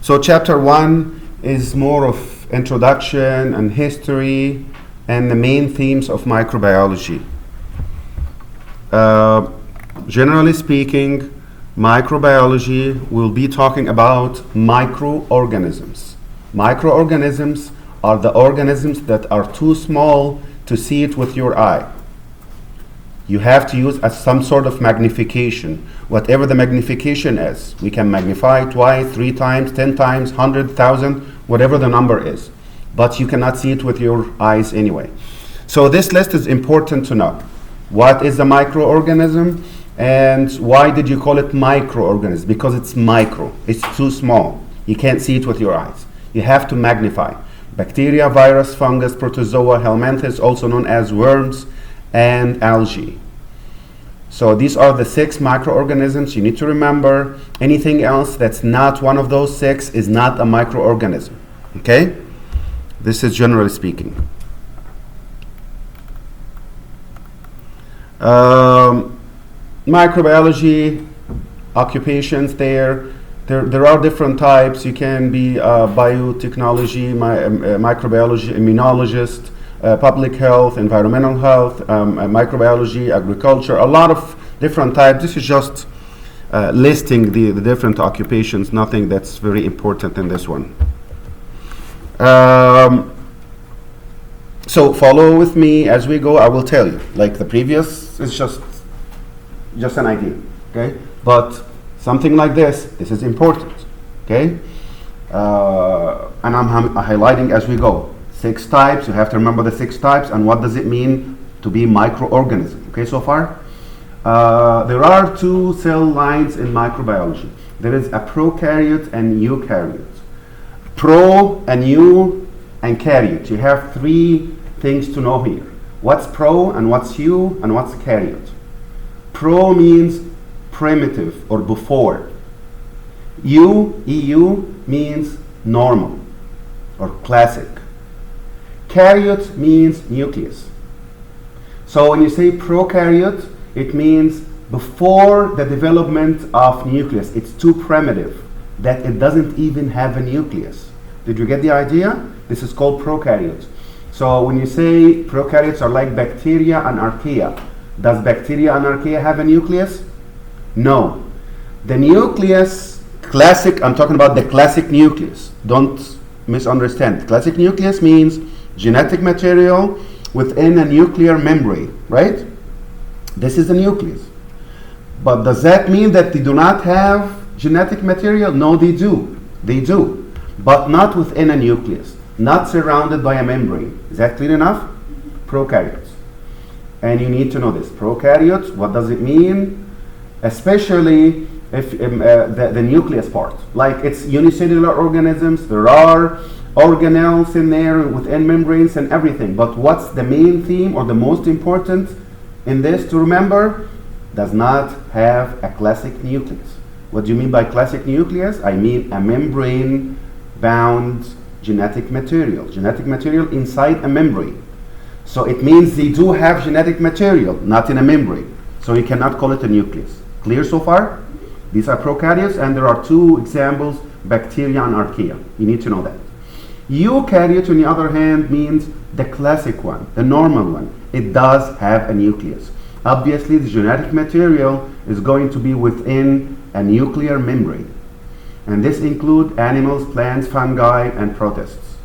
So chapter 1 is more of introduction and history and the main themes of microbiology. Generally speaking, microbiology will be talking about microorganisms. Microorganisms are the organisms that are too small to see it with your eye. You have to use some sort of magnification, whatever the magnification is. We can magnify twice, 3 times, 10 times, 100,000, whatever the number is. But you cannot see it with your eyes anyway. So this list is important to know. What is a microorganism and why did you call it microorganism? Because it's micro, it's too small. You can't see it with your eyes. You have to magnify. Bacteria, virus, fungus, protozoa, helminthes, also known as worms, and algae. So these are the 6 microorganisms you need to remember. Anything else that's not one of those 6 is not a microorganism. Okay? This is generally speaking. Microbiology, occupations there are different types. You can be biotechnology, microbiology, immunologist, public health, environmental health, microbiology, agriculture, a lot of different types. This is just listing the different occupations, nothing that's very important in this one. So follow with me as we go. I will tell you, like the previous is just an idea, okay? But something like this is important, okay? And I'm highlighting as we go. 6 types, you have to remember the 6 types and what does it mean to be microorganism, okay, so far? There are 2 cell lines in microbiology. There is a prokaryote and eukaryote. Pro and eu and karyote. You have 3 things to know here. What's pro and what's eu and what's karyote? Pro means primitive or before. EU means normal or classic. Karyote means nucleus. So when you say prokaryote, it means before the development of nucleus. It's too primitive that it doesn't even have a nucleus. Did you get the idea? This is called prokaryote. So when you say prokaryotes are like bacteria and archaea, does bacteria and archaea have a nucleus? No. The nucleus, classic, I'm talking about the classic nucleus. Don't misunderstand. Classic nucleus means genetic material within a nuclear membrane, right? This is the nucleus. But does that mean that they do not have genetic material? No, they do. They do. But not within a nucleus, not surrounded by a membrane. Is that clear enough? Prokaryotes. And you need to know this. Prokaryotes, what does it mean? Especially if the nucleus part. Like it's unicellular organisms, there are organelles in there within membranes and everything. But what's the main theme or the most important in this to remember? Does not have a classic nucleus. What do you mean by classic nucleus? I mean a membrane bound genetic material inside a membrane. So it means they do have genetic material, not in a membrane. So you cannot call it a nucleus. Clear so far? These are prokaryotes, and there are 2 examples, bacteria and archaea. You need to know that. Eukaryote, on the other hand, means the classic one, the normal one. It does have a nucleus. Obviously, the genetic material is going to be within a nuclear membrane. And this includes animals, plants, fungi, and protists.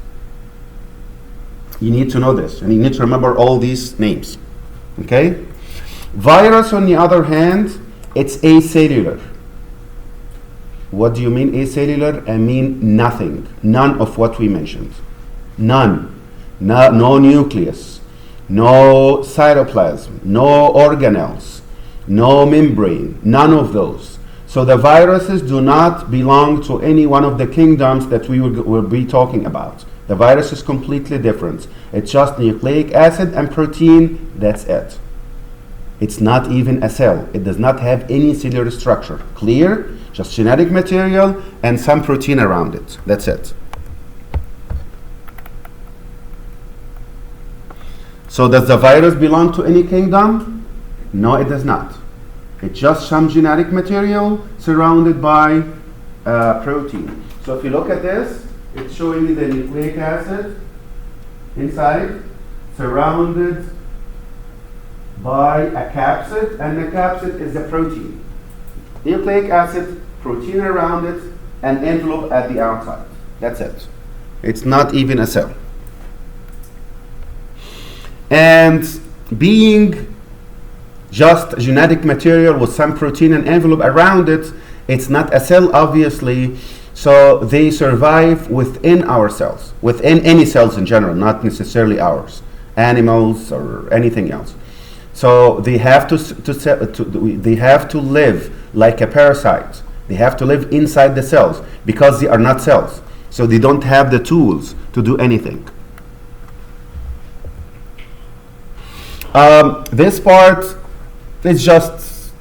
You need to know this, and you need to remember all these names. Okay? Virus, on the other hand, it's acellular. What do you mean acellular? I mean nothing. None of what we mentioned. None. No nucleus. No cytoplasm. No organelles. No membrane. None of those. So the viruses do not belong to any one of the kingdoms that we will be talking about. The virus is completely different. It's just nucleic acid and protein. That's it. It's not even a cell. It does not have any cellular structure. Clear? Just genetic material and some protein around it. That's it. So does the virus belong to any kingdom? No, it does not. It's just some genetic material surrounded by protein. So if you look at this, it's showing you the nucleic acid inside, surrounded by a capsid, and the capsid is the protein. Nucleic acid, protein around it, and envelope at the outside. That's it. It's not even a cell. And being just genetic material with some protein and envelope around it, it's not a cell, obviously. So they survive within our cells, within any cells in general, not necessarily ours, animals or anything else. So they have they have to live like a parasite. They have to live inside the cells because they are not cells. So they don't have the tools to do anything. This part is just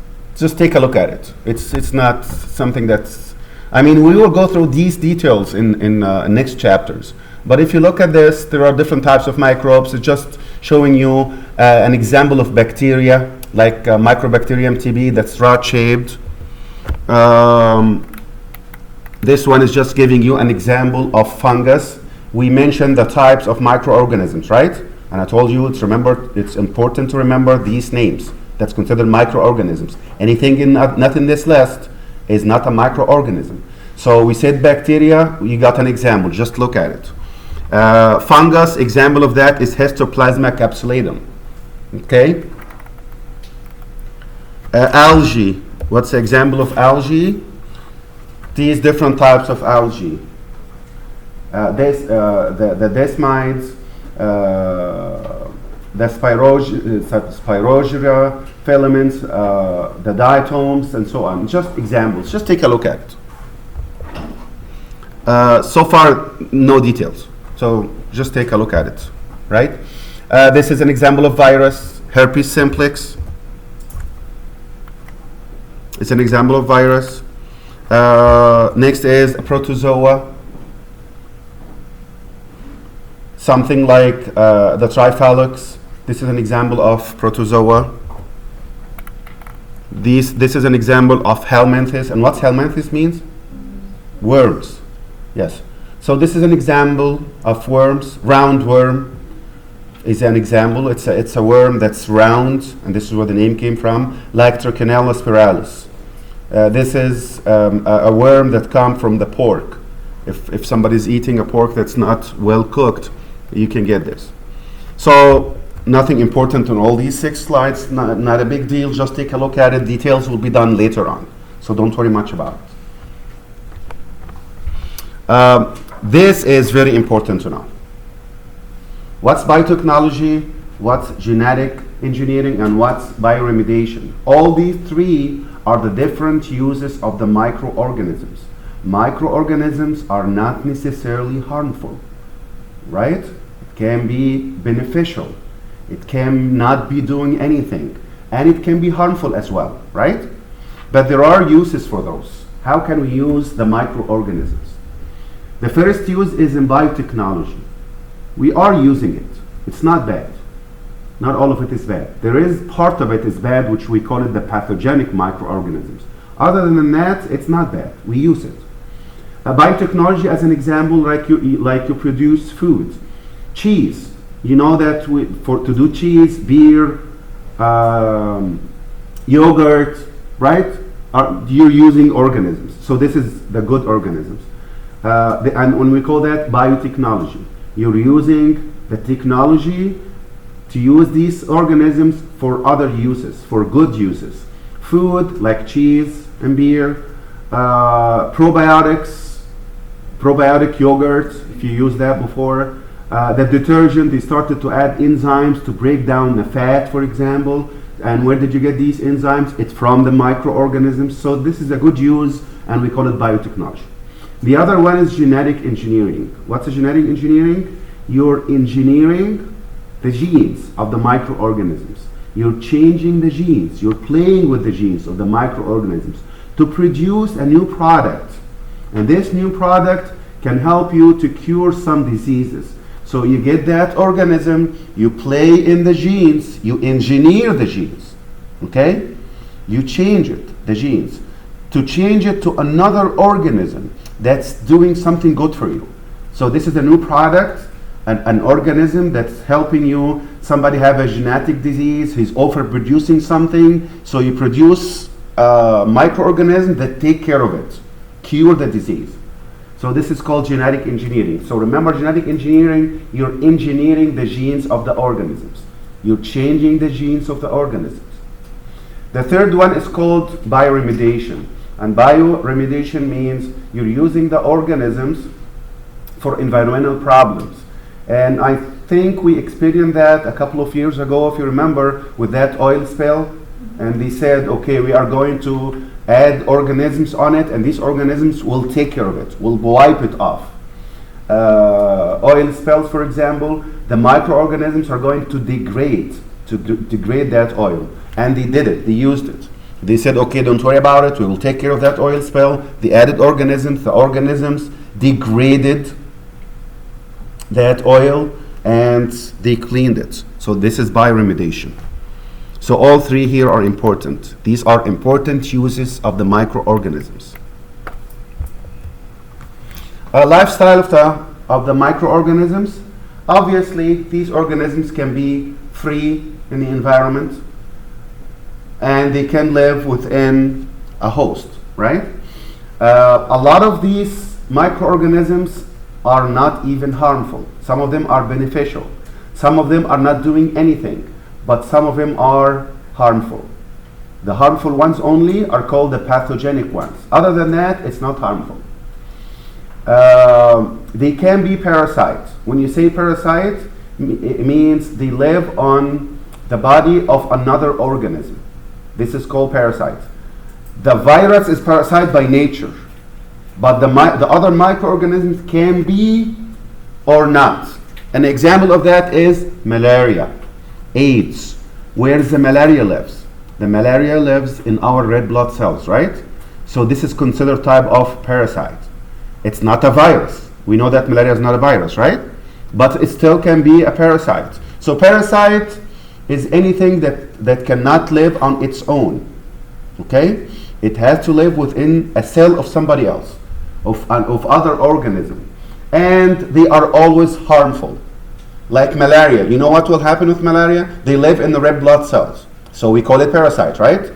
take a look at it. It's not something that's, I mean, we will go through these details in next chapters. But if you look at this, there are different types of microbes. It's just showing you an example of bacteria, like Microbacterium TB, that's rod-shaped. This one is just giving you an example of fungus. We mentioned the types of microorganisms, right? And I told you, it's important to remember these names. That's considered microorganisms. Anything not in this list is not a microorganism. So we said bacteria, you got an example, just look at it. Fungus, example of that is Histoplasma capsulatum. Okay? Algae, what's the example of algae? These different types of algae. The desmides, the Spirogyra filaments, the diatoms, and so on. Just examples. Just take a look at it. So far, no details. So just take a look at it, right? This is an example of virus, herpes simplex. It's an example of virus. Next is a protozoa. Something like the Triphalix. This is an example of protozoa. This is an example of helminthes. And what's helminthes means? Worms. Yes. So this is an example of worms. Roundworm is an example. It's a worm that's round, and this is where the name came from. Like Trichinella spiralis. This is a worm that comes from the pork. If somebody's eating a pork that's not well cooked, you can get this. So nothing important on all these 6 slides. Not a big deal. Just take a look at it. Details will be done later on. So don't worry much about it. This is very important to know. What's biotechnology, what's genetic engineering, and what's bioremediation? All these 3 are the different uses of the microorganisms. Microorganisms are not necessarily harmful, right? It can be beneficial. It can not be doing anything. And it can be harmful as well, right? But there are uses for those. How can we use the microorganisms? The first use is in biotechnology. We are using it. It's not bad. Not all of it is bad. There is part of it is bad, which we call it the pathogenic microorganisms. Other than that, it's not bad. We use it. Biotechnology, as an example, like you produce food. Cheese. You know that to do cheese, beer, yogurt, right? You're using organisms. So this is the good organisms. And when we call that biotechnology, you're using the technology to use these organisms for other uses, for good uses. Food, like cheese and beer, probiotic yogurt, if you used that before. The detergent, they started to add enzymes to break down the fat, for example. And where did you get these enzymes? It's from the microorganisms. So this is a good use, and we call it biotechnology. The other one is genetic engineering. What's a genetic engineering? You're engineering the genes of the microorganisms. You're changing the genes. You're playing with the genes of the microorganisms to produce a new product. And this new product can help you to cure some diseases. So you get that organism, you play in the genes, you engineer the genes. Okay? You change it, the genes. to change it to another organism that's doing something good for you. So this is a new product, an organism that's helping you. Somebody have a genetic disease, he's overproducing something, so you produce microorganisms that take care of it, cure the disease. So this is called genetic engineering. So remember, genetic engineering, you're engineering the genes of the organisms. You're changing the genes of the organisms. The third one is called bioremediation. And bioremediation means you're using the organisms for environmental problems. And I think we experienced that a couple of years ago, if you remember, with that oil spill. And they said, okay, we are going to add organisms on it, and these organisms will take care of it, will wipe it off. Oil spills, for example, the microorganisms are going to degrade that oil. And they did it, they used it. They said, okay, don't worry about it, we will take care of that oil spill. They added organisms, the organisms degraded that oil, and they cleaned it. So this is bioremediation. So all three here are important. These are important uses of the microorganisms. Lifestyle of the microorganisms. Obviously, these organisms can be free in the environment, and they can live within a host, right? A lot of these microorganisms are not even harmful. Some of them are beneficial. Some of them are not doing anything, but some of them are harmful. The harmful ones only are called the pathogenic ones. Other than that, it's not harmful. They can be parasites. When you say parasite, it means they live on the body of another organism. This is called parasite. The virus is parasite by nature, but the other microorganisms can be or not. An example of that is malaria, AIDS. Where the malaria lives? The malaria lives in our red blood cells, right? So this is considered type of parasite. It's not a virus. We know that malaria is not a virus, right? But it still can be a parasite. So parasite is anything that cannot live on its own. Okay? It has to live within a cell of somebody else, of other organism. And they are always harmful. Like malaria. You know what will happen with malaria? They live in the red blood cells. So we call it parasite, right?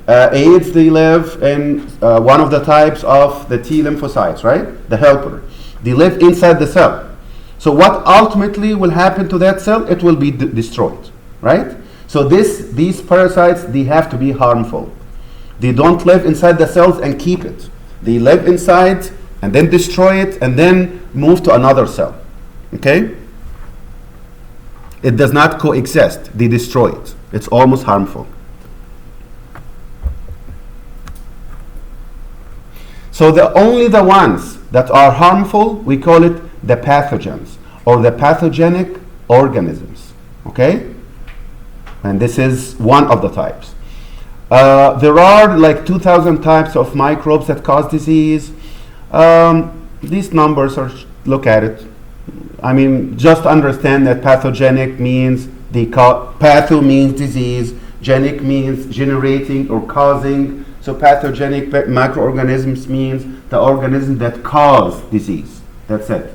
AIDS, they live in one of the types of the T lymphocytes, right? The helper. They live inside the cell. So what ultimately will happen to that cell? It will be destroyed, right? So these parasites, they have to be harmful. They don't live inside the cells and keep it. They live inside and then destroy it and then move to another cell. Okay? It does not coexist. They destroy it. It's almost harmful. So only the ones that are harmful, we call it the pathogens or the pathogenic organisms. Okay? And this is one of the types. There are like 2,000 types of microbes that cause disease. These numbers are, look at it. I mean, just understand that pathogenic means patho means disease, genic means generating or causing. So pathogenic microorganisms means the organisms that cause disease. That's it.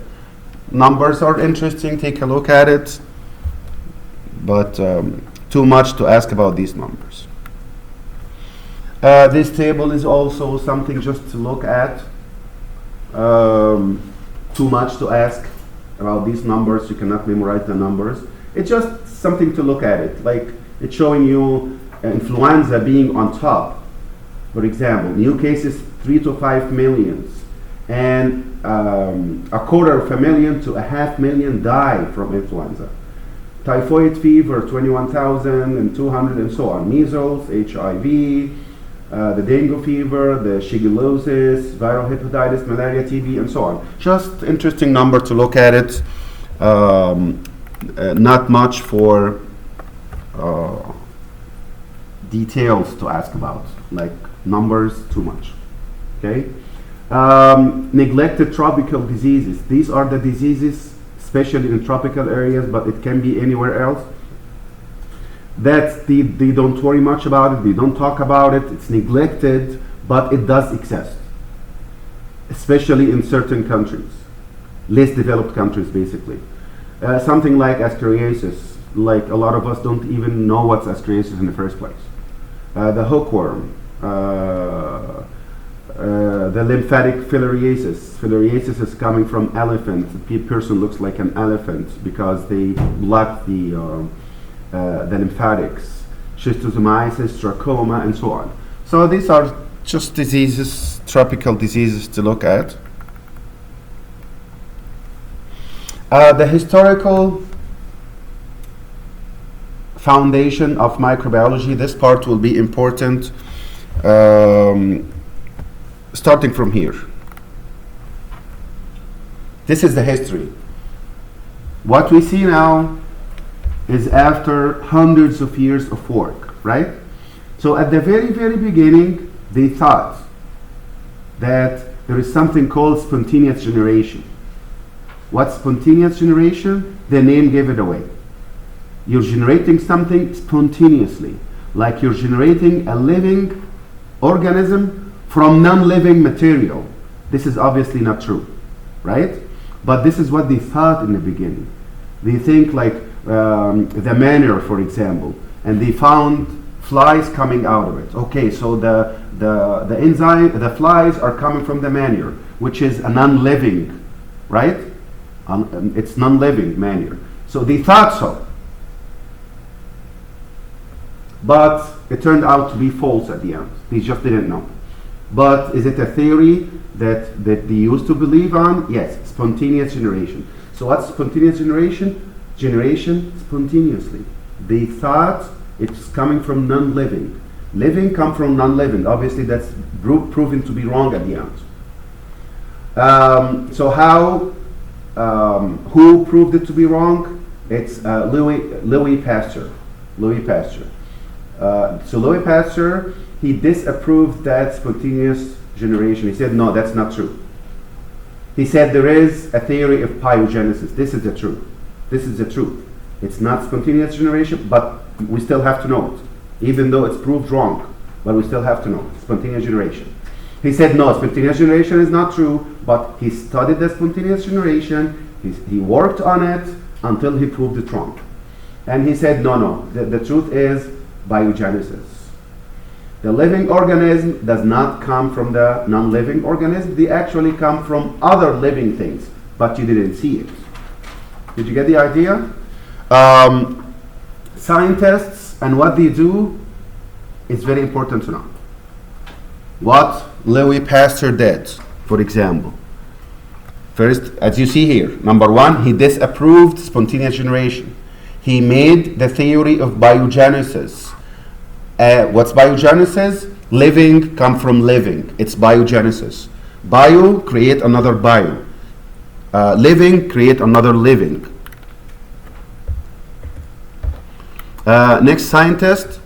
Numbers are interesting, take a look at it, but too much to ask about these numbers. This table is also something just to look at. Too much to ask about these numbers. You cannot memorize the numbers. It's just something to look at it. Like it's showing you influenza being on top. For example, new cases 3 to 5 million, and a quarter of a million to a half million die from influenza. Typhoid fever 21,200 and so on. Measles, HIV, the dengue fever, the shigellosis, viral hepatitis, malaria, TB, and so on. Just interesting number to look at it. Not much for details to ask about, like numbers, too much. Okay. Neglected tropical diseases. These are the diseases, especially in tropical areas, but it can be anywhere else. That they don't worry much about it, they don't talk about it, it's neglected but it does exist, especially in certain countries, less developed countries basically. Something like ascariasis, like a lot of us don't even know what's ascariasis in the first place. The hookworm, the lymphatic filariasis. Filariasis is coming from elephant. The person looks like an elephant because they block the lymphatics. Schistosomiasis, trachoma, and so on. So these are just diseases, tropical diseases to look at. The historical foundation of microbiology, this part will be important starting from here. This is the history. What we see now is after hundreds of years of work, right? So at the very, very beginning, they thought that there is something called spontaneous generation. What's spontaneous generation? The name gave it away. You're generating something spontaneously, like you're generating a living organism from non-living material. This is obviously not true, right? But this is what they thought in the beginning. They think like the manure, for example, and they found flies coming out of it. Okay, so the enzyme, the flies are coming from the manure, which is a non-living, right? It's non-living manure. So they thought so. But it turned out to be false at the end. They just didn't know. But is it a theory that they used to believe on? Yes, spontaneous generation. So what's spontaneous generation? Generation spontaneously. They thought it's coming from non-living. Living come from non-living. Obviously that's proven to be wrong at the end. So how, who proved it to be wrong? It's Louis Pasteur. Louis Pasteur. So Louis Pasteur, he disapproved that spontaneous generation. He said, no, that's not true. He said there is a theory of biogenesis. This is the truth. This is the truth. It's not spontaneous generation, but we still have to know it. Even though it's proved wrong, but we still have to know it. Spontaneous generation. He said, no, spontaneous generation is not true, but he studied the spontaneous generation. He worked on it until he proved it wrong. And he said, no, the truth is biogenesis. The living organism does not come from the non-living organism. They actually come from other living things, but you didn't see it. Did you get the idea? Scientists and what they do is very important to know. What Louis Pasteur did, for example. First, as you see here, number one, he disapproved spontaneous generation. He made the theory of biogenesis. What's biogenesis? Living come from living. It's biogenesis. Bio, create another bio. Living, create another living. Next scientist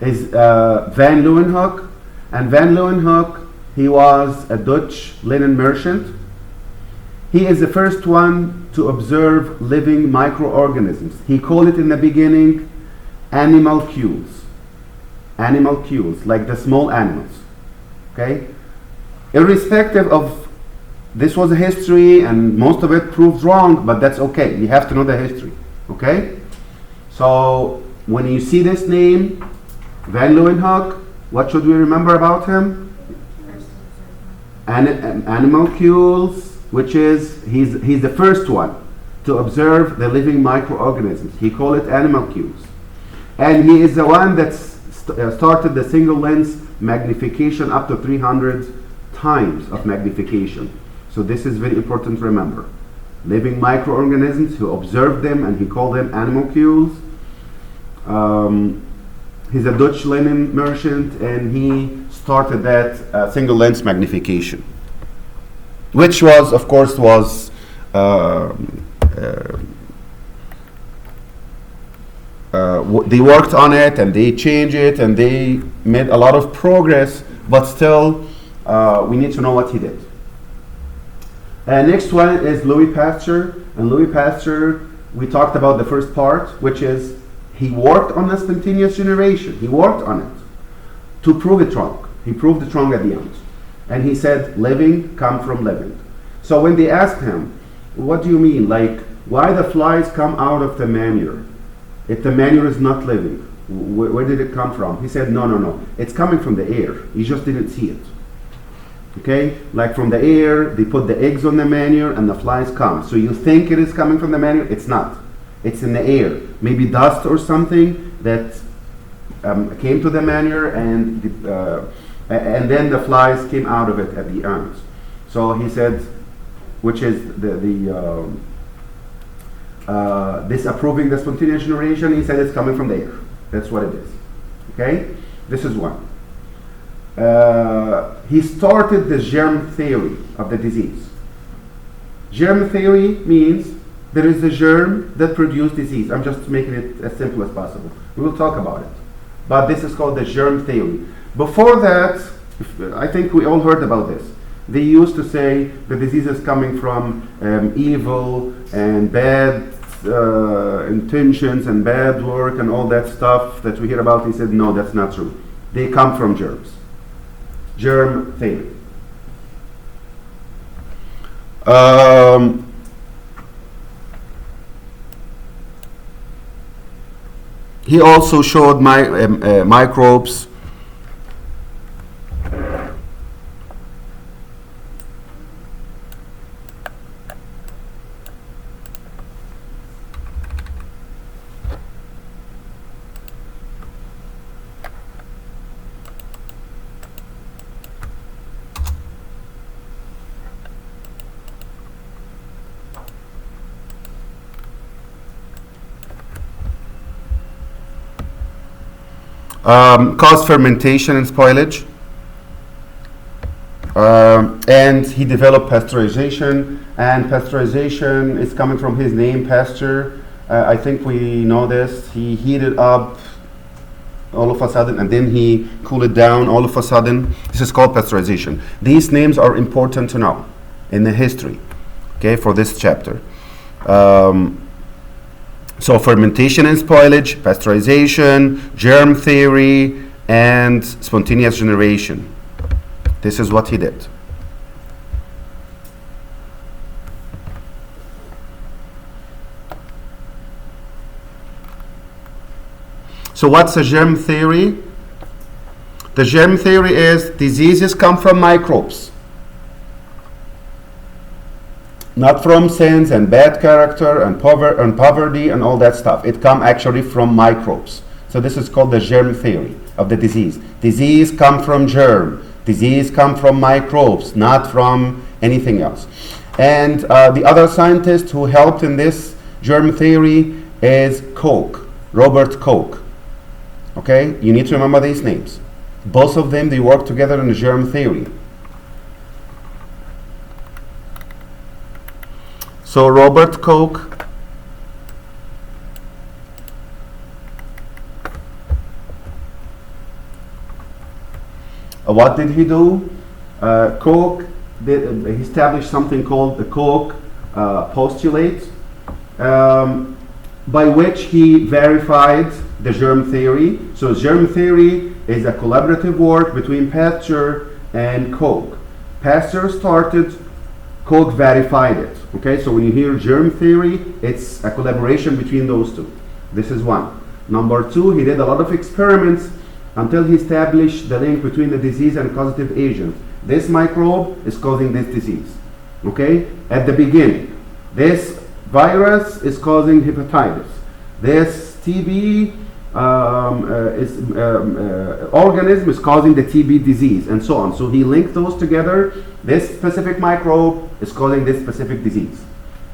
is Van Leeuwenhoek. And Van Leeuwenhoek, he was a Dutch linen merchant. He is the first one to observe living microorganisms. He called it in the beginning animalcules. Animalcules, like the small animals. Okay? Irrespective of, this was a history and most of it proved wrong, but that's okay. You have to know the history. Okay? So when you see this name, Van Leeuwenhoek, what should we remember about him? Animalcules, which is, he's the first one to observe the living microorganisms. He called it animalcules. And he is the one that started the single lens magnification up to 300 times of magnification. So this is very important to remember. Living microorganisms, he observed them and he called them animalcules. He's a Dutch linen merchant and he started that single lens magnification, which was, of course, they worked on it and they changed it and they made a lot of progress, but still we need to know what he did. Next one is Louis Pasteur. And Louis Pasteur, we talked about the first part, which is He worked on the spontaneous generation. He worked on it to prove it wrong. He proved it wrong at the end. And he said, living come from living. So when they asked him, what do you mean? Like, why the flies come out of the manure? If the manure is not living, where did it come from? He said, no. It's coming from the air. You just didn't see it. Okay? Like from the air, they put the eggs on the manure and the flies come. So you think it is coming from the manure? It's not. It's in the air. Maybe dust or something that came to the manure and then the flies came out of it at the end. So he said, which is disapproving the spontaneous generation, he said it's coming from the air. That's what it is. Okay? This is one. He started the germ theory of the disease. Germ theory means there is a germ that produces disease. I'm just making it as simple as possible. We will talk about it. But this is called the germ theory. Before that, I think we all heard about this. They used to say the disease is coming from evil and bad intentions and bad work and all that stuff that we hear about. He said, no, that's not true. They come from germs. Germ theory. He also showed microbes. Cause fermentation and spoilage. And he developed pasteurization, and pasteurization is coming from his name, Pasteur. I think we know this. He heated up all of a sudden, and then he cooled it down all of a sudden. This is called pasteurization. These names are important to know in the history, okay, for this chapter. So fermentation and spoilage, pasteurization, germ theory, and spontaneous generation. This is what he did. So what's a germ theory? The germ theory is diseases come from microbes. Not from sins and bad character and poverty and all that stuff. It comes actually from microbes. So this is called the germ theory of the disease. Disease come from germ. Disease come from microbes, not from anything else. And the other scientist who helped in this germ theory is Koch, Robert Koch. Okay, you need to remember these names. Both of them, they work together in germ theory. So Robert Koch what did he do? Koch he established something called the Koch postulate, by which he verified the germ theory. So germ theory is a collaborative work between Pasteur and Koch. Pasteur started, Koch verified it. Okay, so when you hear germ theory, it's a collaboration between those two. This is one. Number two, he did a lot of experiments until he established the link between the disease and causative agent. This microbe is causing this disease. Okay, at the beginning, this virus is causing hepatitis. This TB organism is causing the TB disease, and so on. So he linked those together. This specific microbe is causing this specific disease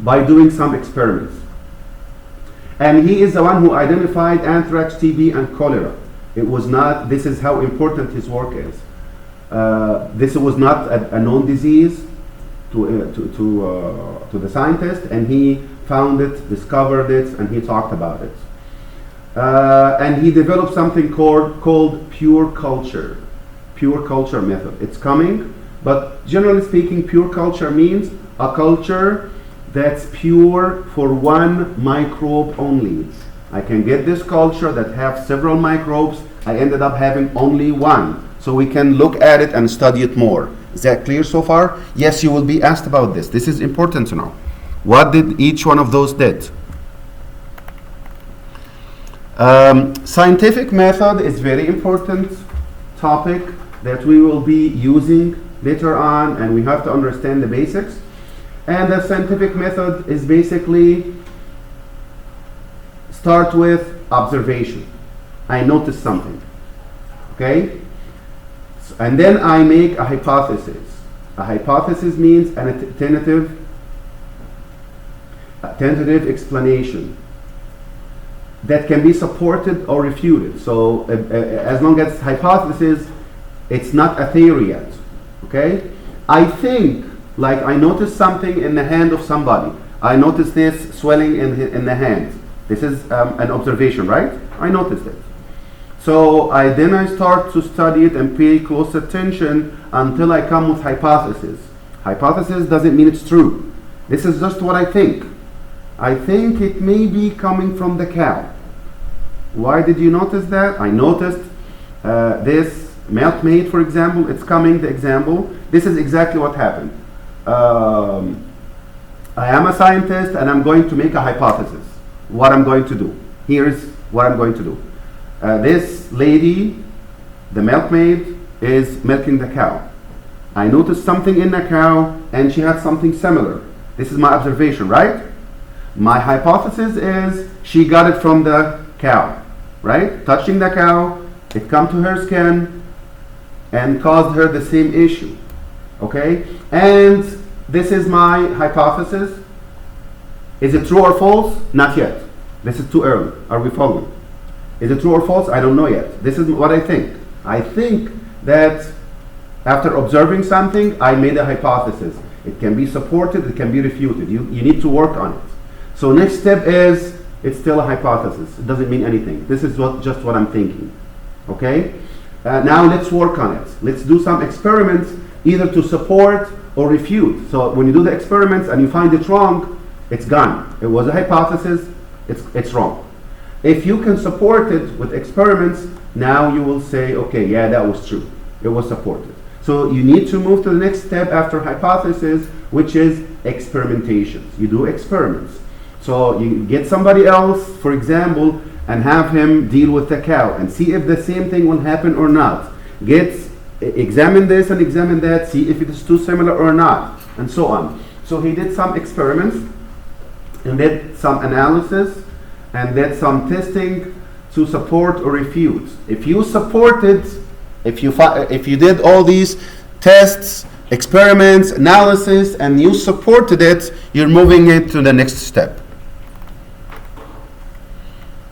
by doing some experiments. And he is the one who identified anthrax, TB, and cholera. It was not, this is how important his work is. This was not a known disease to the scientist, and he found it, discovered it, and he talked about it. And he developed something called pure culture method. It's coming, but generally speaking, pure culture means a culture that's pure for one microbe only. I can get this culture that have several microbes. I ended up having only one. So we can look at it and study it more. Is that clear so far? Yes, you will be asked about this. This is important to know. What did each one of those did? Scientific method is very important topic that we will be using later on, and we have to understand the basics. And the scientific method is basically start with observation. I notice something, okay? And then I make a hypothesis. A hypothesis means a tentative explanation that can be supported or refuted. So as long as hypothesis, it's not a theory yet, okay? I think, like I noticed something in the hand of somebody. I noticed this swelling in the hand. This is an observation, right? I noticed it. So then I start to study it and pay close attention until I come with hypothesis. Hypothesis doesn't mean it's true. This is just what I think. I think it may be coming from the cow. Why did you notice that? I noticed this milkmaid, for example. It's coming, the example. This is exactly what happened. I am a scientist and I'm going to make a hypothesis. What I'm going to do. Here's what I'm going to do. This lady, the milkmaid, is milking the cow. I noticed something in the cow and she had something similar. This is my observation, right? My hypothesis is she got it from the cow, right? Touching the cow, it come to her skin and caused her the same issue, okay? And this is my hypothesis. Is it true or false? Not yet. This is too early. Are we following? Is it true or false? I don't know yet. This is what I think. I think that after observing something, I made a hypothesis. It can be supported, it can be refuted. You need to work on it. So next step is, it's still a hypothesis. It doesn't mean anything. This is just what I'm thinking. Okay? Now let's work on it. Let's do some experiments either to support or refute. So when you do the experiments and you find it wrong, it's gone. It was a hypothesis, it's wrong. If you can support it with experiments, now you will say, okay, yeah, that was true. It was supported. So you need to move to the next step after hypothesis, which is experimentation. You do experiments. So you get somebody else, for example, and have him deal with the cow and see if the same thing will happen or not. Examine this and examine that, see if it is too similar or not, and so on. So he did some experiments and did some analysis and did some testing to support or refute. If you supported, if you did all these tests, experiments, analysis, and you supported it, you're moving it to the next step,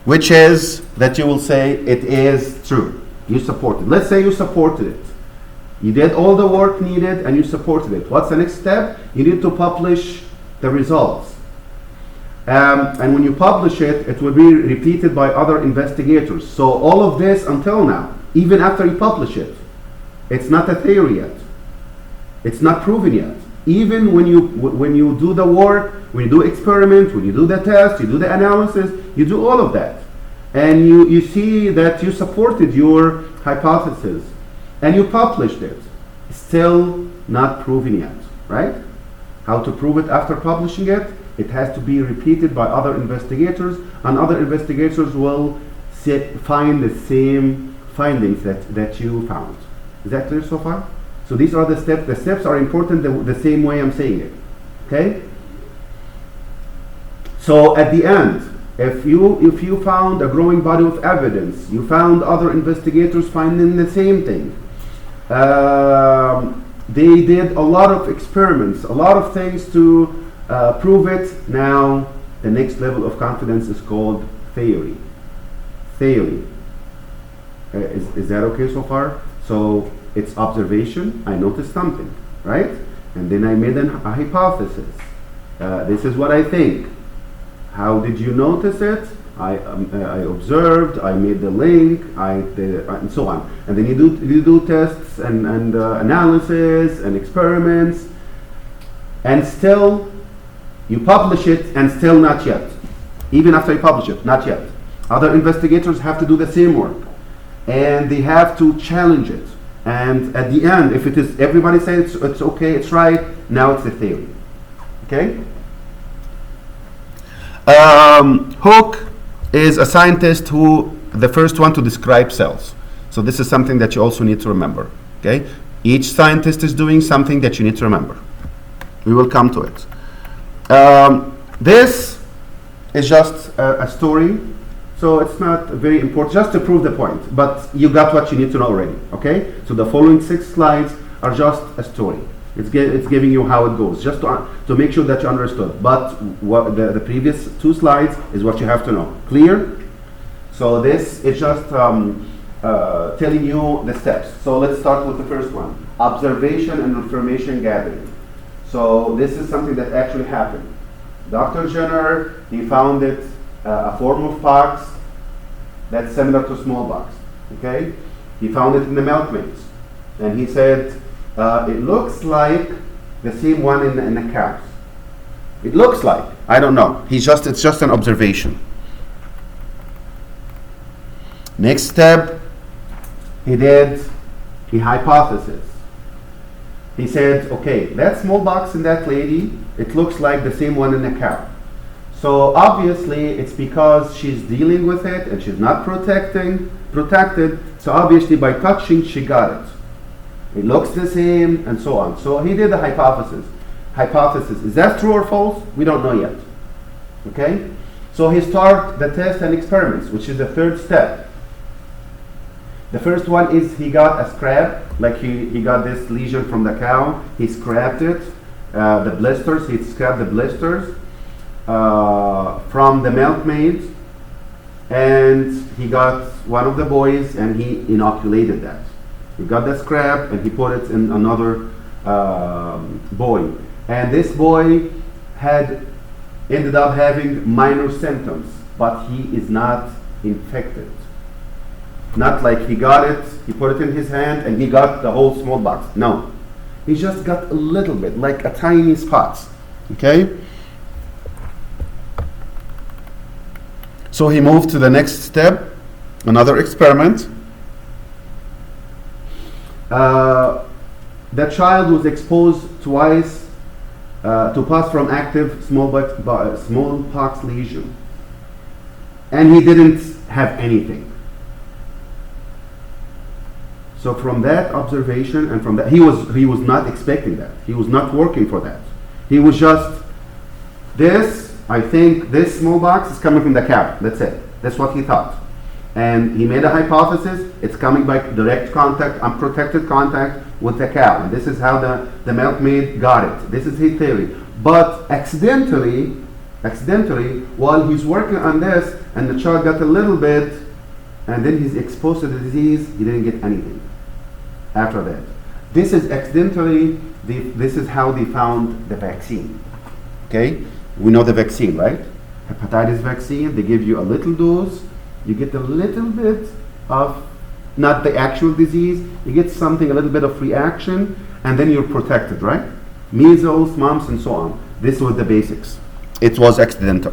which is that you will say it is true. You supported. Let's say you supported it. You did all the work needed and you supported it. What's the next step? You need to publish the results. And when you publish it, it will be repeated by other investigators. So all of this until now, even after you publish it, it's not a theory yet. It's not proven yet. Even when you do the work, when you do experiment, when you do the test, you do the analysis, you do all of that. And you see that you supported your hypothesis and you published it. Still not proven yet, right? How to prove it after publishing it? It has to be repeated by other investigators, and other investigators will find the same findings that you found. Is that clear so far? So these are the steps. The steps are important the same way I'm saying it. Okay? So at the end, if you found a growing body of evidence, you found other investigators finding the same thing. They did a lot of experiments, a lot of things to prove it. Now the next level of confidence is called theory. Theory. Is that okay so far? So it's observation. I noticed something, right? And then I made a hypothesis. This is what I think. How did you notice it? I observed. I made the link. And so on. And then you do tests and analysis and experiments, and still you publish it, and still not yet. Even after you publish it, not yet. Other investigators have to do the same work, and they have to challenge it. And at the end, if it is everybody says it's okay, it's right, now it's a theory. Okay. Hooke is a scientist who the first one to describe cells. So this is something that you also need to remember. Okay. Each scientist is doing something that you need to remember. We will come to it. This is just a story, so it's not very important, just to prove the point, but you got what you need to know already, okay? So the following 6 slides are just a story. It's giving you how it goes, just to make sure that you understood. But what the previous 2 slides is what you have to know. Clear? So this is just telling you the steps. So let's start with the first one. Observation and information gathering. So this is something that actually happened. Dr. Jenner, he found it a form of pox that's similar to smallpox. Okay, he found it in the milkmaids, and he said it looks like the same one in the cows. It looks like, I don't know. It's just an observation. Next step, he hypothesized. He said, okay, that smallpox in that lady, it looks like the same one in the cow. So obviously it's because she's dealing with it and she's not protected. So obviously by touching she got it. It looks the same and so on. So he did the hypothesis. Is that true or false? We don't know yet. Okay? So he started the test and experiments, which is the 3rd step. The first one is he got a scrap, like he got this lesion from the cow. He scrapped it, the blisters. He scrapped the blisters from the milkmaids, and he got one of the boys and he inoculated that. He got the scrap and he put it in another boy, and this boy ended up having minor symptoms, but he is not infected. Not like he got it, he put it in his hand, and he got the whole smallpox. No. He just got a little bit, like a tiny spot. Okay? So he moved to the next step, another experiment. The child was exposed twice to pass from active smallpox lesion. And he didn't have anything. So from that observation and from that, he was not expecting that. He was not working for that. He was just, I think this smallpox is coming from the cow. That's it. That's what he thought. And he made a hypothesis. It's coming by direct contact, unprotected contact with the cow. And this is how the milkmaid got it. This is his theory. But accidentally, while he's working on this, and the child got a little bit, and then he's exposed to the disease, he didn't get anything after that. This is accidentally, this is how they found the vaccine. Okay? We know the vaccine, right? Hepatitis vaccine, they give you a little dose, you get a little bit of, not the actual disease, you get something, a little bit of reaction, and then you're protected, right? Measles, mumps, and so on. This was the basics. It was accidental.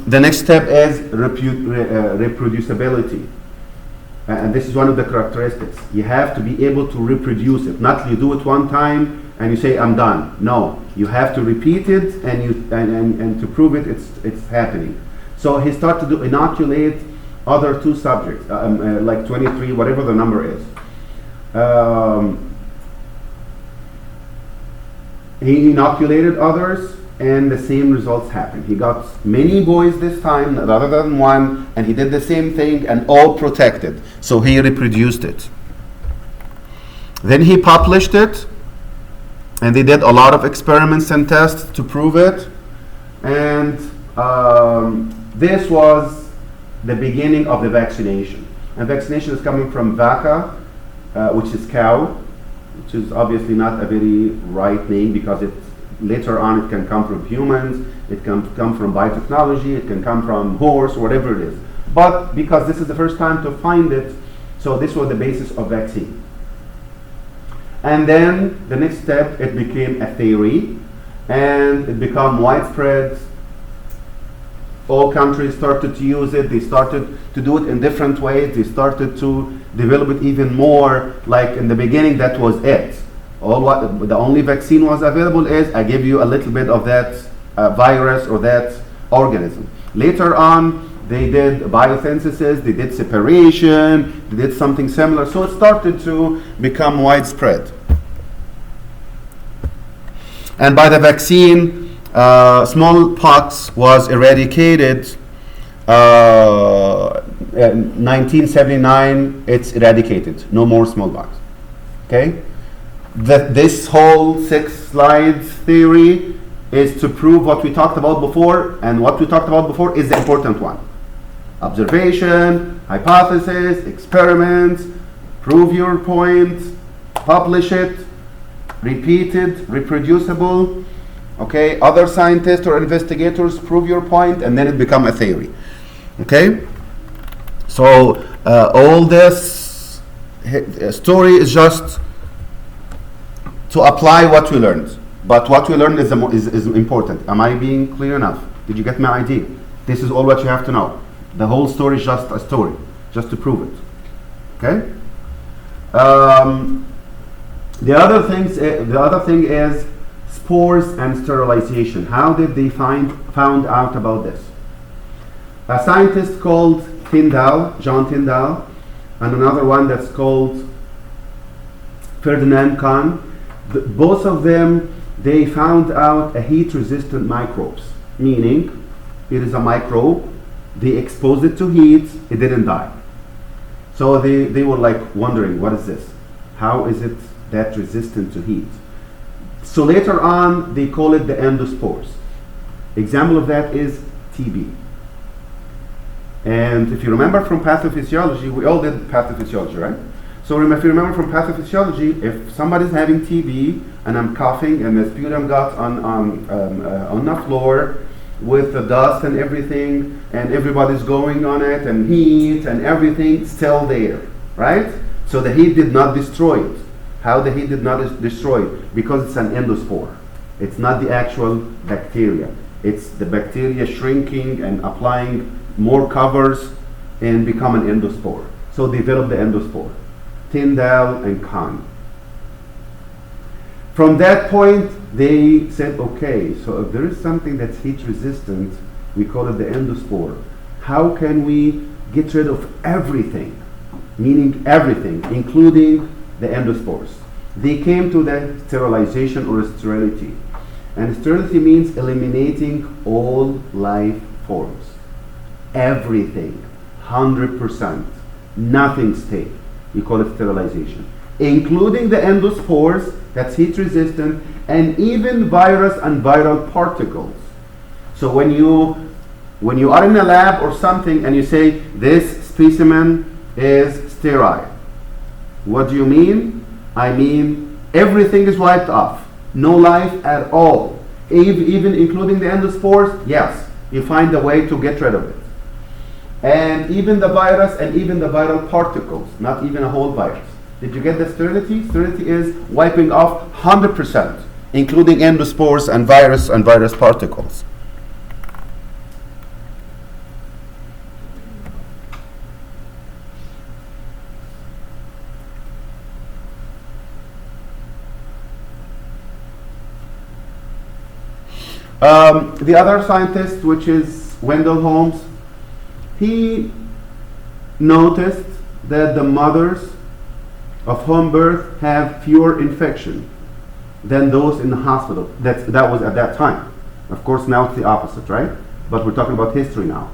The next step is reproducibility. And this is one of the characteristics. You have to be able to reproduce it. Not you do it one time and you say, I'm done. No, you have to repeat it and to prove it, it's happening. So he started to inoculate other 2 subjects, like 23, whatever the number is. He inoculated others, and the same results happened. He got many boys this time rather than one, and he did the same thing, and all protected. So he reproduced it. Then he published it, and they did a lot of experiments and tests to prove it. And this was the beginning of the vaccination. And vaccination is coming from vaca, which is cow, which is obviously not a very right name, because later on it can come from humans, it can come from biotechnology, it can come from horse, whatever it is. But because this is the first time to find it, so this was the basis of vaccine. And then the next step, it became a theory, and it became widespread. All countries started to use it. They started to do it in different ways. They started to develop it even more. Like in the beginning, that was it. The only vaccine was available is I give you a little bit of that virus or that organism. Later on, they did biosynthesis, they did separation, they did something similar. So it started to become widespread. And by the vaccine, smallpox was eradicated. In 1979, it's eradicated. No more smallpox. Okay? This whole 6 slides theory is to prove what we talked about before, and what we talked about before is the important one. Observation, hypothesis, experiments, prove your point, publish it, repeat it, reproducible. Okay, other scientists or investigators prove your point, and then it become a theory. Okay, so all this story is just to apply what we learned. But what we learned is important. Am I being clear enough? Did you get my idea? This is all what you have to know. The whole story is just a story, just to prove it. Okay. The other thing is spores and sterilization. How did they found out about this? A scientist called John Tyndall, and another one that's called Ferdinand Kahn. Both of them, they found out a heat-resistant microbes, meaning it is a microbe, they exposed it to heat, it didn't die. So they were like wondering, what is this? How is it that resistant to heat? So later on, they call it the endospores. Example of that is TB. And if you remember from pathophysiology, we all did pathophysiology, right? So if you remember from pathophysiology, if somebody's having TB and I'm coughing and the sputum got on the floor with the dust and everything, and everybody's going on it and heat and everything still there, right? So the heat did not destroy it. How the heat did not destroy it? Because it's an endospore. It's not the actual bacteria. It's the bacteria shrinking and applying more covers and become an endospore. So develop the endospore. Tyndall and Kahn. From that point, they said, okay, so if there is something that's heat resistant, we call it the endospore. How can we get rid of everything? Meaning everything, including the endospores. They came to the sterilization or sterility. And sterility means eliminating all life forms. Everything, 100%, nothing stays. We call it sterilization, including the endospores, that's heat resistant, and even virus and viral particles. So when you are in a lab or something and you say this specimen is sterile, what do you mean? I mean everything is wiped off, no life at all, even including the endospores. Yes, you find a way to get rid of it. And even the virus and even the viral particles, not even a whole virus. Did you get the sterility? Sterility is wiping off 100%, including endospores and virus particles. The other scientist, which is Wendell Holmes, he noticed that the mothers of home birth have fewer infection than those in the hospital. That was at that time. Of course, now it's the opposite, right? But we're talking about history now.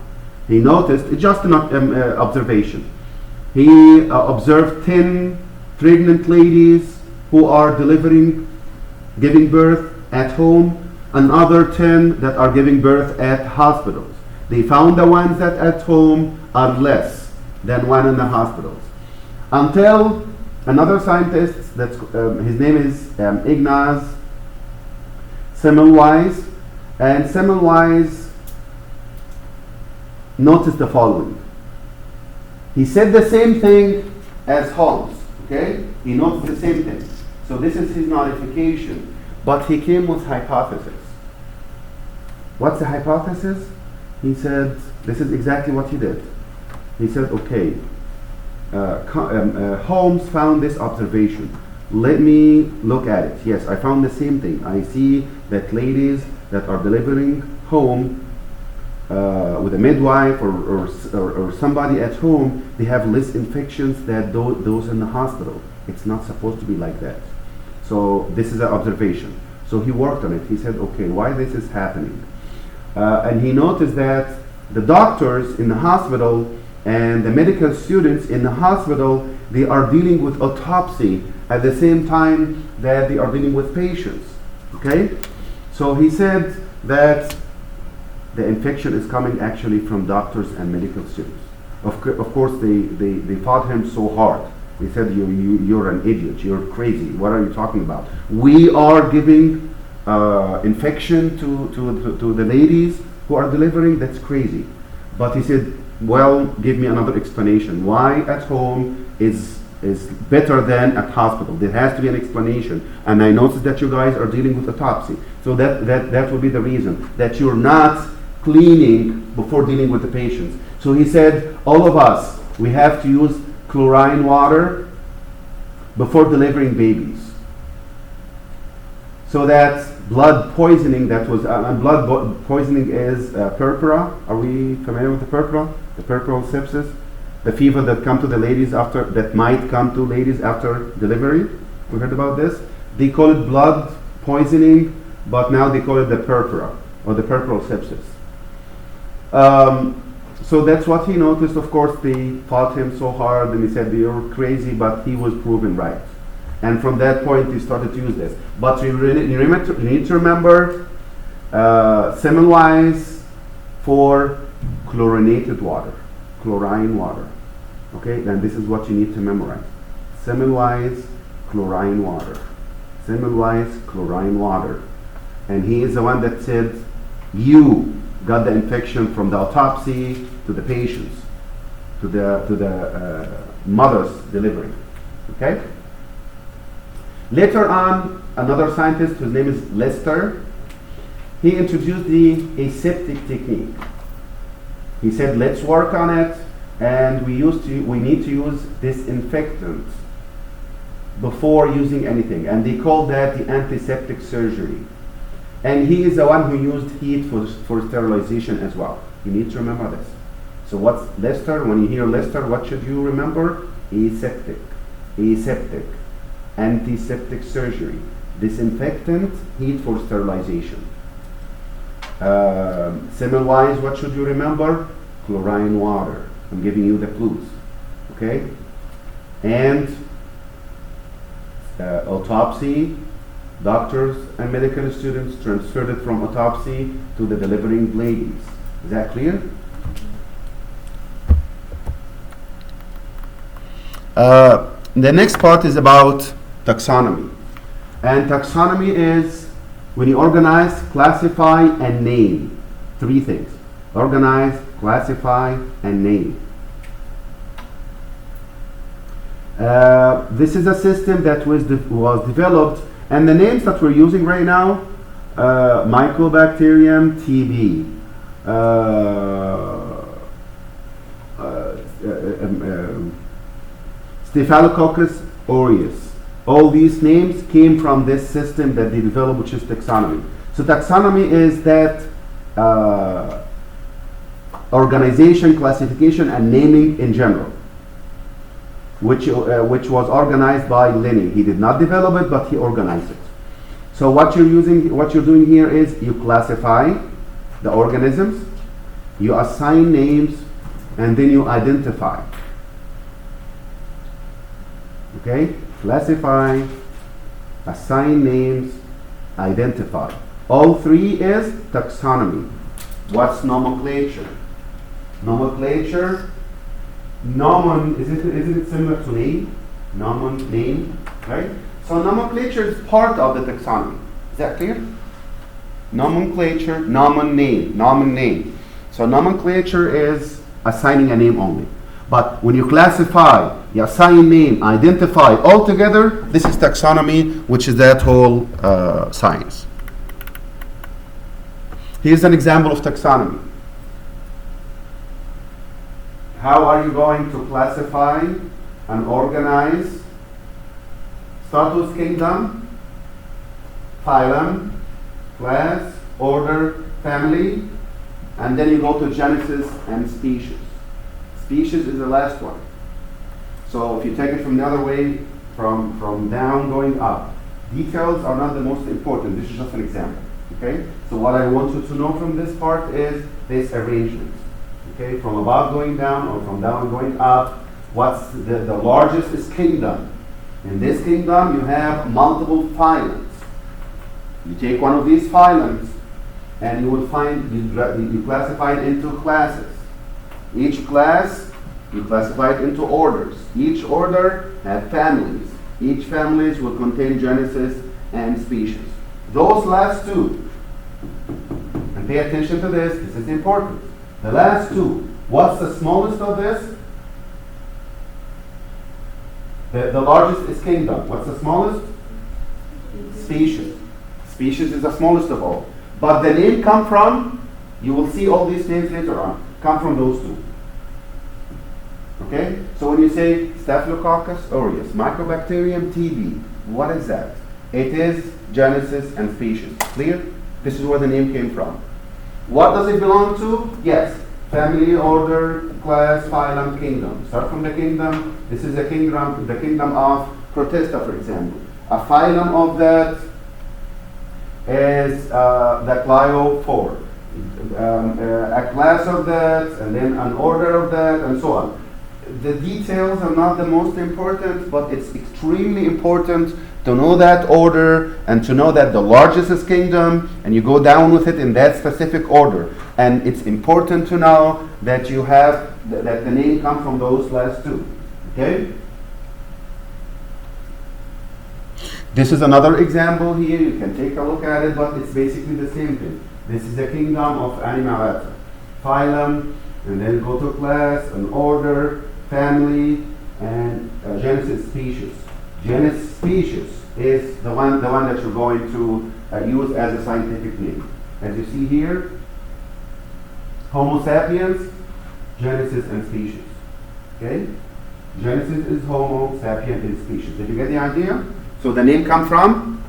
He noticed, it's just an observation. He observed 10 pregnant ladies who are giving birth at home, and other 10 that are giving birth at hospitals. They found the ones that at home are less than one in the hospitals. Until another scientist, his name is Ignaz Semmelweis, and Semmelweis noticed the following. He said the same thing as Holmes, okay? He noticed the same thing. So this is his notification. But he came with hypothesis. What's the hypothesis? He said, this is exactly what he did. He said, okay, Holmes found this observation. Let me look at it. Yes, I found the same thing. I see that ladies that are delivering home with a midwife or somebody at home, they have less infections than those in the hospital. It's not supposed to be like that. So this is an observation. So he worked on it. He said, okay, why this is happening? And he noticed that the doctors in the hospital and the medical students in the hospital, they are dealing with autopsy at the same time that they are dealing with patients. Okay? So he said that the infection is coming actually from doctors and medical students. Of course, they fought him so hard. They said, you're an idiot, you're crazy, what are you talking about? We are giving infection to the ladies who are delivering, that's crazy. But he said, well, give me another explanation. Why at home is better than at hospital? There has to be an explanation. And I noticed that you guys are dealing with autopsy. So that will be the reason, that you're not cleaning before dealing with the patients. So he said, all of us, we have to use chlorine water before delivering babies. So that blood poisoning, poisoning is purpura. Are we familiar with the purpura? The puerperal sepsis, the fever that might come to ladies after delivery. We heard about this. They call it blood poisoning, but now they call it the purpura or the puerperal sepsis. So that's what he noticed. Of course, they fought him so hard and he said, you're crazy, but he was proven right. And from that point, he started to use this. But you need to remember, Semmelweis for chlorinated water, chlorine water. Okay, then this is what you need to memorize. Semmelweis chlorine water. Semmelweis chlorine water. And he is the one that said, you got the infection from the autopsy to the patients, to the mothers delivering. Okay? Later on, another scientist whose name is Lester, he introduced the aseptic technique. He said, let's work on it, and we need to use disinfectant before using anything. And they call that the antiseptic surgery. And he is the one who used heat for sterilization as well. You need to remember this. So what's Lester? When you hear Lester, what should you remember? Aseptic, antiseptic surgery, disinfectant, heat for sterilization. Semmelweis, what should you remember? Chlorine water. I'm giving you the clues. Okay? And autopsy, doctors and medical students transferred it from autopsy to the delivering ladies. Is that clear? The next part is about taxonomy. And taxonomy is when you organize, classify, and name. Three things. Organize, classify, and name. This is a system that was developed, and the names that we're using right now, Mycobacterium TB, Staphylococcus aureus. All these names came from this system that they developed, which is taxonomy. So taxonomy is that organization, classification, and naming in general, which was organized by Linné. He did not develop it, but he organized it. So what you're doing here is you classify the organisms, you assign names, and then you identify. Okay? Classify, assign names, identify. All three is taxonomy. What's nomenclature? Nomenclature, nomen, isn't it similar to name? Nomen, name, right? So nomenclature is part of the taxonomy. Is that clear? Nomenclature, nomen, name. So nomenclature is assigning a name only. But when you classify, you assign name, identify all together, this is taxonomy, which is that whole science. Here's an example of taxonomy. How are you going to classify and organize? Start with kingdom, phylum, class, order, family, and then you go to Genesis and species. Species is the last one. So if you take it from the other way, from down going up, details are not the most important. This is just an example. Okay? So what I want you to know from this part is this arrangement. Okay? From above going down or from down going up, what's the largest is kingdom. In this kingdom, you have multiple phylums. You take one of these phylums, and you will find you classify it into classes. Each class, you classify it into orders. Each order has families. Each families will contain Genesis and species. Those last two, and pay attention to this is important. The last two, what's the smallest of this? The largest is kingdom. What's the smallest? Species. Species is the smallest of all. But the name come from, you will see all these names later on, come from those two. Okay? So when you say Staphylococcus aureus, Microbacterium TB, what is that? It is Genesis and species. Clear? This is where the name came from. What does it belong to? Yes. Family, order, class, phylum, kingdom. Start from the kingdom. This is the kingdom of Protista, for example. A phylum of that is the Cliophora. A class of that, and then an order of that, and so on. The details are not the most important, but it's extremely important to know that order and to know that the largest is kingdom, and you go down with it in that specific order. And it's important to know that you have that the name comes from those last two. Okay? This is another example here. You can take a look at it, but it's basically the same thing. This is the kingdom of Animalata. Phylum, and then go to class, an order, family, and Genesis species. Genesis species is the one that you're going to use as a scientific name. As you see here, Homo sapiens, Genesis and species. Okay? Genesis is Homo, sapiens is species. Did you get the idea? So the name comes from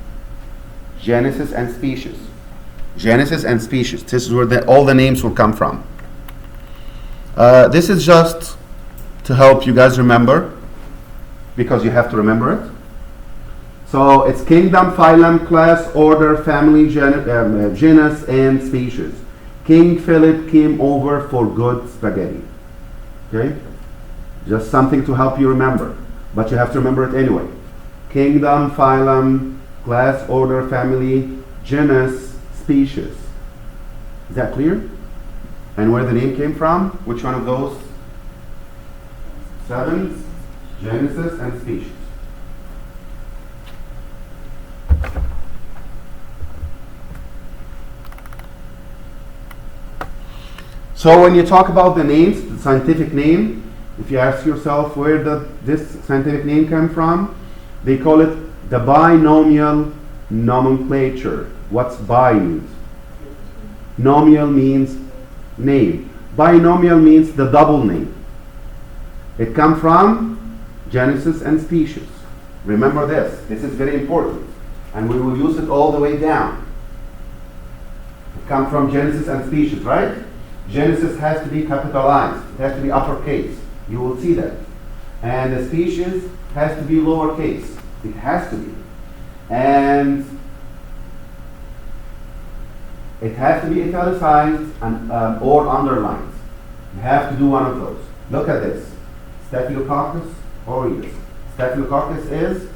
Genesis and species. Genesis and species. This is where all the names will come from. This is just to help you guys remember, because you have to remember it. So it's kingdom, phylum, class, order, family, genus, and species. King Philip came over for good spaghetti. Okay? Just something to help you remember. But you have to remember it anyway. Kingdom, phylum, class, order, family, genus, species. Is that clear? And where the name came from? Which one of those? 7. Genesis and species. So when you talk about the names, the scientific name, if you ask yourself where this scientific name came from, they call it the binomial nomenclature. What's bi means? Nomial means name. Binomial means the double name. It comes from Genesis and species. Remember this. This is very important. And we will use it all the way down. It comes from Genesis and species, right? Genesis has to be capitalized. It has to be uppercase. You will see that. And the species has to be lowercase. It has to be. And it has to be italicized and or underlined. You have to do one of those. Look at this. Staphylococcus aureus. Staphylococcus is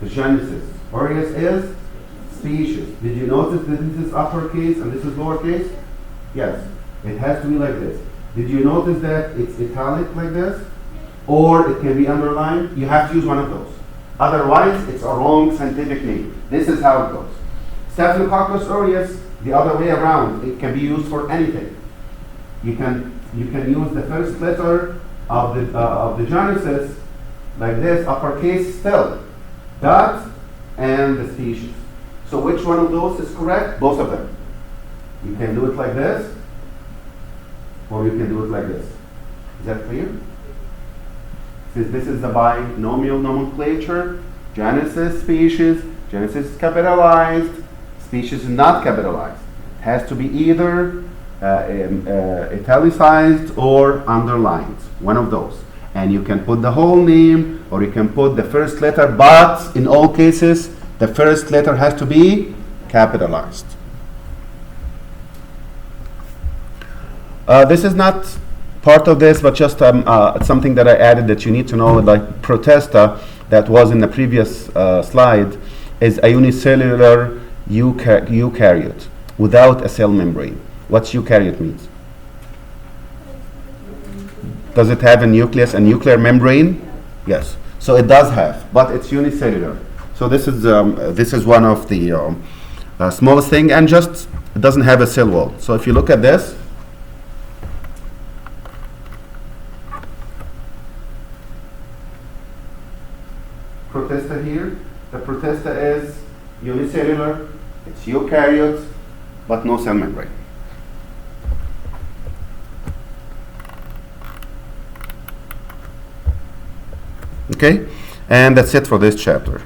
the Genesis. Aureus is species. Did you notice that this is uppercase and this is lowercase? Yes. It has to be like this. Did you notice that it's italic like this? Or it can be underlined? You have to use one of those. Otherwise, it's a wrong scientific name. This is how it goes. Staphylococcus aureus, the other way around. It can be used for anything. You can use the first letter of the Genesis, like this, uppercase still, dot, and the species. So which one of those is correct? Both of them. You can do it like this, or you can do it like this. Is that clear? Since this is the binomial nomenclature, Genesis, species, Genesis is capitalized, species is not capitalized. Has to be either italicized or underlined, one of those. And you can put the whole name, or you can put the first letter, but in all cases, the first letter has to be capitalized. This is not part of this, but just something that I added that you need to know, like protesta, that was in the previous slide, is a unicellular eukaryote without a cell membrane. What's eukaryote means? Does it have a nucleus, a nuclear membrane? Yes. So it does have, but it's unicellular. So this is one of the smallest thing, and just it doesn't have a cell wall. So if you look at this, protista here, the protista is unicellular, it's eukaryote, but no cell membrane. Okay, and that's it for this chapter.